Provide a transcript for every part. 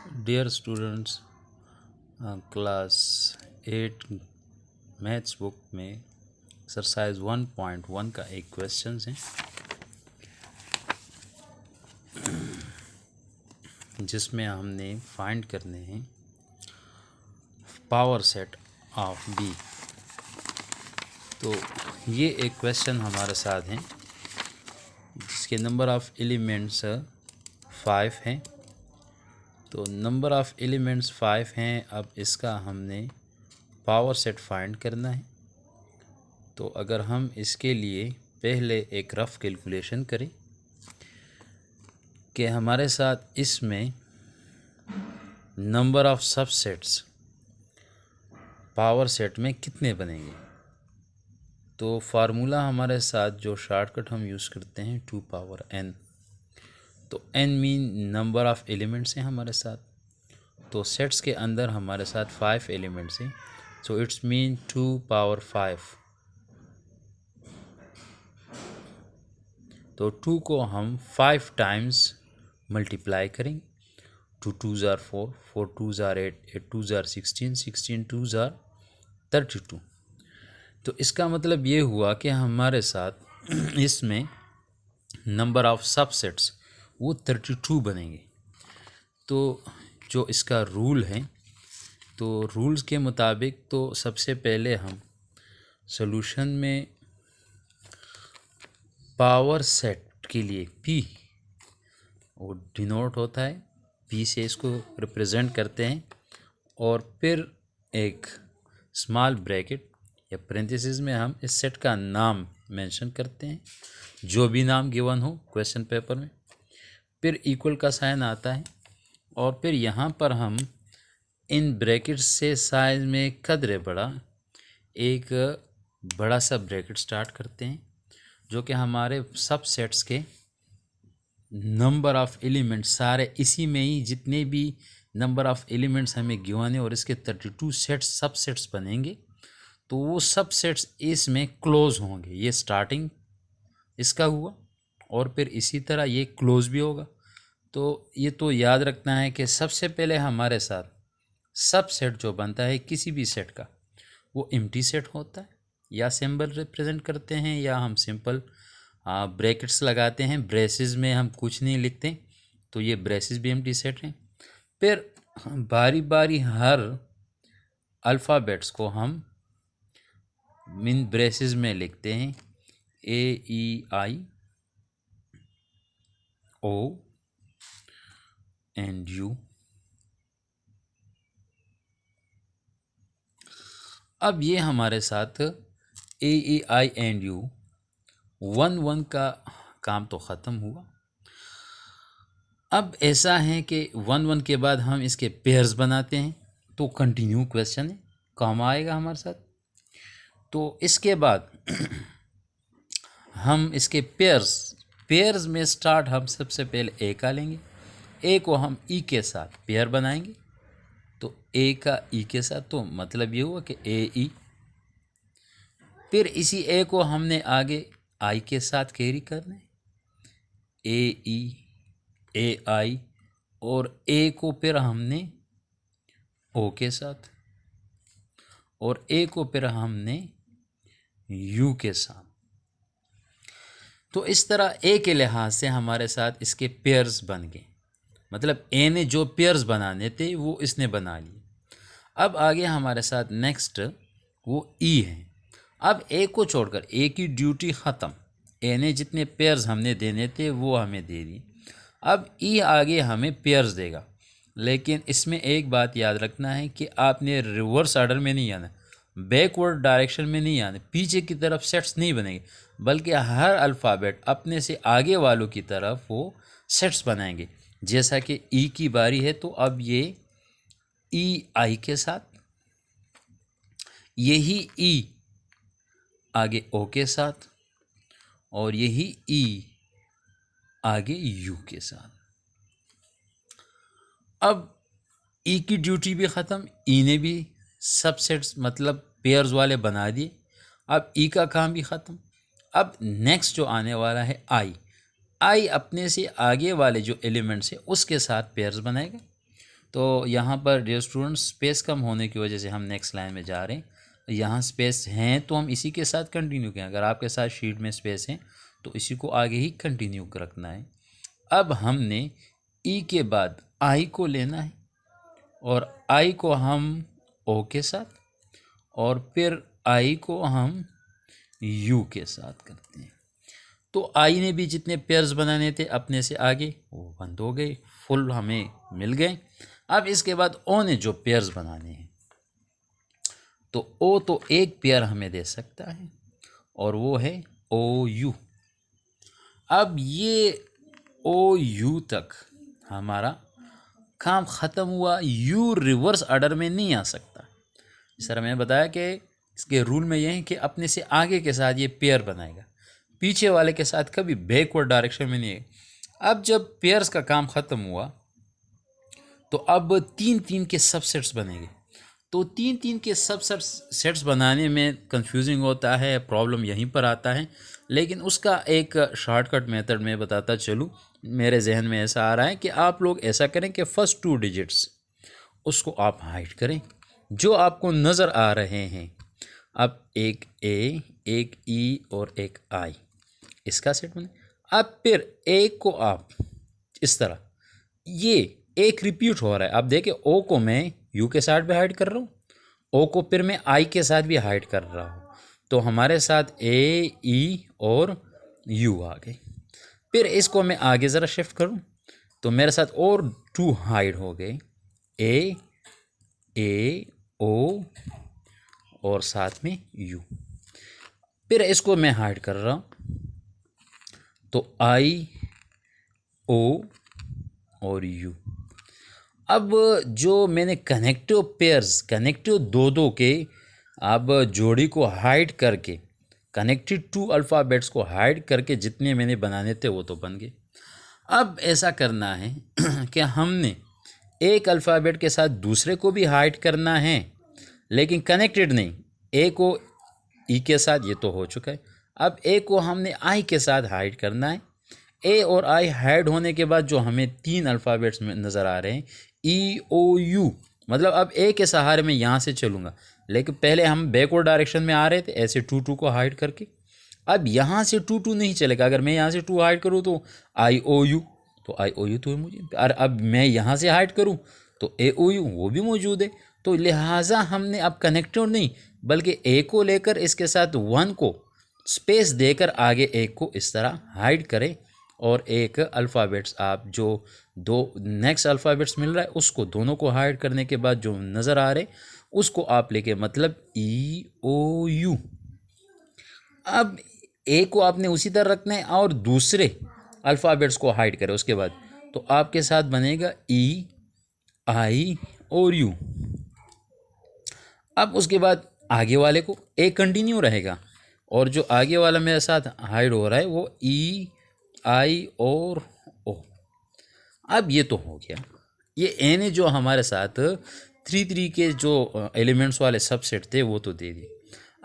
Dear students, class 8 maths book में एक्सरसाइज 1.1 का एक क्वेश्चन है जिसमें हमने फाइंड करने हैं पावर सेट ऑफ बी। तो ये एक क्वेश्चन हमारे साथ है जिसके नंबर ऑफ़ एलिमेंट्स 5 हैं। तो नंबर ऑफ़ एलिमेंट्स 5 हैं। अब इसका हमने पावर सेट फाइंड करना है। तो अगर हम इसके लिए पहले एक रफ़ कैलकुलेशन करें कि हमारे साथ इसमें number of subsets power set में कितने बनेंगे, तो फार्मूला हमारे साथ जो शॉर्टकट हम यूज़ करते हैं 2 पावर n। तो n mean number of elements हैं हमारे साथ। तो सेट्स के अंदर हमारे साथ 5 एलिमेंट्स हैं। So it's mean 2 power 5। तो 2 को हम 5 टाइम्स मल्टीप्लाई करेंगे। 2 2 ज़ार 4, 4 2 ज़ार 8, 8 2 ज़ार 16, 16 2 ज़ार 32। तो इसका मतलब ये हुआ कि हमारे साथ इसमें नंबर ऑफ़ सबसेट्स वो 32 बनेंगे। तो जो इसका रूल है, तो रूल्स के मुताबिक तो सबसे पहले हम सॉल्यूशन में पावर सेट के लिए P वो डिनोट होता है, P से इसको रिप्रेजेंट करते हैं और फिर एक स्मॉल ब्रैकेट या पेरेंथेसिस में हम इस सेट का नाम मेंशन करते हैं, जो भी नाम गिवन हो क्वेश्चन पेपर में। फिर इक्वल का साइन आता है और फिर यहाँ पर हम इन ब्रैकेट्स से साइज में कदरे बड़ा एक बड़ा सा ब्रैकेट स्टार्ट करते हैं, जो कि हमारे सब सेट्स के नंबर ऑफ़ एलिमेंट्स सारे इसी में ही जितने भी नंबर ऑफ़ एलिमेंट्स हमें गिवन है और इसके 32 सेट्स सब सेट्स बनेंगे। तो वो सब सेट्स इसमें क्लोज होंगे। ये स्टार्टिंग इसका हुआ और फिर इसी तरह ये क्लोज भी होगा। तो ये तो याद रखना है कि सबसे पहले हमारे साथ सब सेट जो बनता है किसी भी सेट का वो एम्प्टी सेट होता है, या सिंबल रिप्रेजेंट करते हैं या हम सिंपल ब्रैकेट्स लगाते हैं। ब्रेसेस में हम कुछ नहीं लिखते, तो ये ब्रेसेस भी एम्प्टी सेट हैं। फिर बारी बारी हर अल्फ़ाबेट्स को हम इन ब्रेसेस में लिखते हैं A, E, I, O and U। अब ये हमारे साथ A, E, I and U 1 1 का काम तो ख़त्म हुआ। अब ऐसा है कि 1 1 के बाद हम इसके पेयर्स बनाते हैं। तो कंटिन्यू क्वेश्चन है, काम आएगा हमारे साथ। तो इसके बाद हम इसके पेयर्स में स्टार्ट हम सबसे पहले A का लेंगे। A को हम E के साथ पेयर बनाएंगे। तो A का E के साथ, तो मतलब ये हुआ कि AE। फिर इसी A को हमने आगे I के साथ कैरी करना है, AE AI, और A को फिर हमने O के साथ और A को फिर हमने U के साथ। तो इस तरह A के लिहाज से हमारे साथ इसके पेयर्स बन गए। मतलब A ने जो पेयर्स बनाने थे वो इसने बना लिए। अब आगे हमारे साथ नेक्स्ट वो E है। अब A को छोड़कर A की ड्यूटी ख़त्म। A ने जितने पेयर्स हमने देने थे वो हमें दे दिए। अब E आगे हमें पेयर्स देगा, लेकिन इसमें एक बात याद रखना है कि आपने रिवर्स ऑर्डर में नहीं आना, बैकवर्ड डायरेक्शन में नहीं आना, पीछे की तरफ सेट्स नहीं बनेंगे, बल्कि हर अल्फ़ाबेट अपने से आगे वालों की तरफ वो सेट्स बनाएंगे। जैसा कि E की बारी है, तो अब ये EI के साथ, यही E आगे O के साथ, और यही E आगे U के साथ। अब E की ड्यूटी भी ख़त्म, E ने भी सबसेट्स मतलब पेयर्स वाले बना दिए। अब E का काम भी ख़त्म। अब नेक्स्ट जो आने वाला है I अपने से आगे वाले जो एलिमेंट्स है उसके साथ पेयर्स बनाएगा। तो यहाँ पर डियर स्टूडेंट्स स्पेस कम होने की वजह से हम नेक्स्ट लाइन में जा रहे हैं। यहाँ स्पेस हैं तो हम इसी के साथ कंटिन्यू करें। अगर आपके साथ शीट में स्पेस है तो इसी को आगे ही कंटिन्यू रखना है। अब हमने ई के बाद आई को लेना है और आई को हम ओ के साथ और फिर आई को हम यू के साथ करते हैं। तो आई ने भी जितने पेयर्स बनाने थे अपने से आगे वो बंद हो गए, फुल हमें मिल गए। अब इसके बाद ओ ने जो पेयर्स बनाने हैं तो ओ तो एक पेयर हमें दे सकता है और वो है ओ यू। अब ये ओ यू तक हमारा काम ख़त्म हुआ। यू रिवर्स ऑर्डर में नहीं आ सकता। सर मैंने बताया कि इसके रूल में यह है कि अपने से आगे के साथ ये पेयर बनाएगा, पीछे वाले के साथ कभी बैकवर्ड डायरेक्शन में नहीं है। अब जब पेयर्स का काम ख़त्म हुआ तो अब 3-3 के सबसेट्स बनेंगे। तो 3-3 के सबसेट्स बनाने में कंफ्यूजिंग होता है, प्रॉब्लम यहीं पर आता है। लेकिन उसका एक शॉर्टकट मेथड मैं बताता चलूँ, मेरे जहन में ऐसा आ रहा है कि आप लोग ऐसा करें कि फ़र्स्ट 2 डिजिट्स उसको आप हाइड करें जो आपको नज़र आ रहे हैं। अब एक ए, एक ई और एक आई, इसका सेट बने। अब फिर ए को आप इस तरह, ये एक रिपीट हो रहा है। आप देखें ओ को मैं यू के साथ भी हाइड कर रहा हूँ, ओ को फिर मैं आई के साथ भी हाइड कर रहा हूँ। तो हमारे साथ ए, ई और यू आ गए। फिर इसको मैं आगे ज़रा शिफ्ट करूँ तो मेरे साथ और 2 हाइड हो गए, ए ओ और साथ में यू। फिर इसको मैं हाइड कर रहा हूँ तो आई, ओ और यू। अब जो मैंने कनेक्टिव पेयर्स, कनेक्टिव 2-2 के अब जोड़ी को हाइड करके, कनेक्टेड 2 अल्फ़ाबेट्स को हाइड करके जितने मैंने बनाने थे वो तो बन गए। अब ऐसा करना है कि हमने एक अल्फ़ाबेट के साथ दूसरे को भी हाइड करना है लेकिन कनेक्टेड नहीं। ए को ई के साथ ये तो हो चुका है। अब ए को हमने आई के साथ हाइड करना है। ए और आई हाइड होने के बाद जो हमें 3 अल्फ़ाबेट्स में नज़र आ रहे हैं, ई ओ यू, मतलब अब ए के सहारे में यहाँ से चलूँगा। लेकिन पहले हम बैकवर्ड डायरेक्शन में आ रहे थे ऐसे 2-2 को हाइड करके। अब यहाँ से 2-2 नहीं चलेगा। अगर मैं यहाँ से 2 हाइड करूँ तो आई ओ यू, तो आई ओ यू तो है मुझे। और अब मैं यहाँ से हाइड करूँ तो ए ओ यू वो भी मौजूद है। तो लिहाजा हमने अब कनेक्टेड नहीं बल्कि ए को लेकर इसके साथ 1 को स्पेस देकर आगे एक को इस तरह हाइड करें और एक अल्फ़ाबेट्स आप जो 2 नेक्स्ट अल्फ़ाबेट्स मिल रहा है उसको दोनों को हाइड करने के बाद जो नज़र आ रहे उसको आप लेके, मतलब ई ओ यू। अब ए को आपने उसी तरह रखना है और दूसरे अल्फ़ाबेट्स को हाइड करें उसके बाद, तो आपके साथ बनेगा ई, आई और यू। अब उसके बाद आगे वाले को ए कंटिन्यू रहेगा और जो आगे वाला मेरे साथ हाइड हो रहा है वो ई, आई और ओ। अब ये तो हो गया। ये ए ने जो हमारे साथ 3-3 के जो एलिमेंट्स वाले सबसेट थे वो तो दे दिए।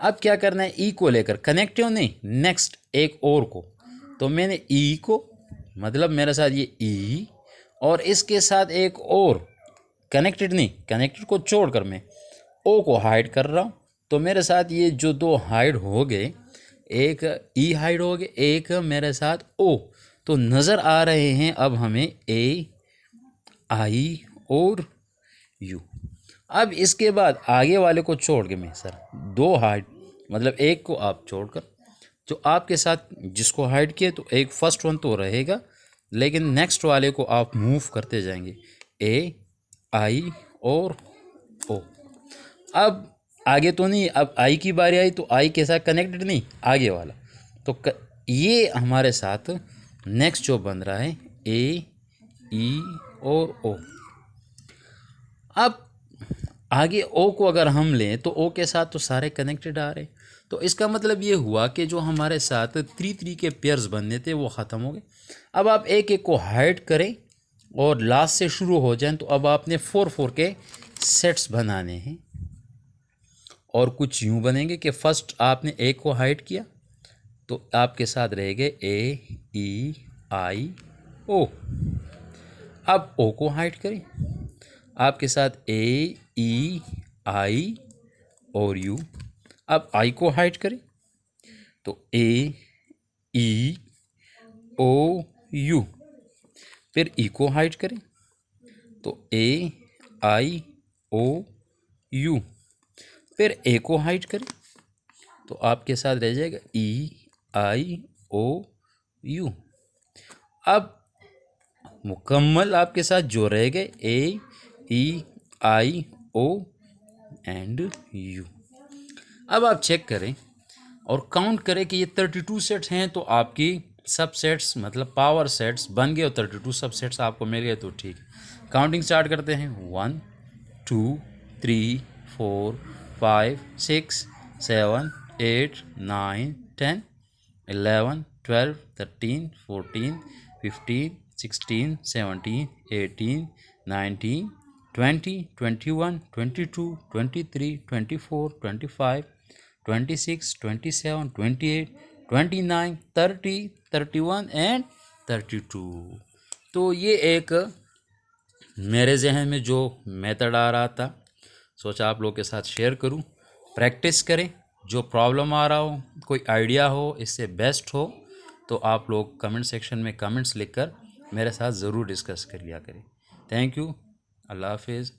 अब क्या करना है, ई को लेकर कनेक्टिव नहीं, नेक्स्ट एक और को, तो मैंने ई को, मतलब मेरे साथ ये ई और इसके साथ एक और कनेक्टेड नहीं, कनेक्टेड को छोड़कर मैं ओ को हाइड कर रहा हूँ। तो मेरे साथ ये जो 2 हाइड हो गए, एक ई हाइड हो गए, एक मेरे साथ ओ, तो नज़र आ रहे हैं अब हमें ए, आई और यू। अब इसके बाद आगे वाले को छोड़ के मैं सर 2 हाइड, मतलब एक को आप छोड़कर जो आपके साथ जिसको हाइड किए तो एक फर्स्ट वन तो रहेगा लेकिन नेक्स्ट वाले को आप मूव करते जाएंगे, ए, आई और ओ। अब आगे तो नहीं, अब आई की बारी आई तो आई के साथ कनेक्टेड नहीं आगे वाला, तो ये हमारे साथ नेक्स्ट जो बन रहा है ए, ई और ओ। अब आगे ओ को अगर हम लें तो ओ के साथ तो सारे कनेक्टेड आ रहे, तो इसका मतलब ये हुआ कि जो हमारे साथ 3-3 के पेयर्स बनने थे वो ख़त्म हो गए। अब आप एक एक को हाइड करें और लास्ट से शुरू हो जाएं, तो अब आपने 4-4 के सेट्स बनाने हैं और कुछ यूँ बनेंगे कि फ़र्स्ट आपने एक को हाइड किया तो आपके साथ रह गए ए, ई, आई, ओ। अब ओ को हाइड करें। आपके साथ ए, ई, आई और यू। अब आई को हाइड करें तो ए, ई, ओ, यू। फिर ई को हाइड करें तो ए, आई, ओ, यू। फिर ए को हाइड करें तो आपके साथ रह जाएगा ई, आई, ओ, यू। अब मुकम्मल आपके साथ जो रह गए ए, ई, आई, ओ एंड यू। अब आप चेक करें और काउंट करें कि ये 32 सेट्स हैं, तो आपकी सब सेट्स मतलब पावर सेट्स बन गए और 32 सब सेट्स आपको मिल गए तो ठीक है। काउंटिंग स्टार्ट करते हैं। 1 2 3 4 5 6 7 8 9 10 11 12 13 14 15 16 17 18 19 20 21 22 23 24 25 26 27 28 29 30 31 एंड 32। तो ये एक मेरे जहन में जो मेथड आ रहा था, सोचा आप लोग के साथ शेयर करूं। प्रैक्टिस करें, जो प्रॉब्लम आ रहा हो, कोई आइडिया हो, इससे बेस्ट हो तो आप लोग कमेंट सेक्शन में कमेंट्स लिखकर मेरे साथ ज़रूर डिस्कस कर लिया करें। Thank you. अल्लाह हाफिज़।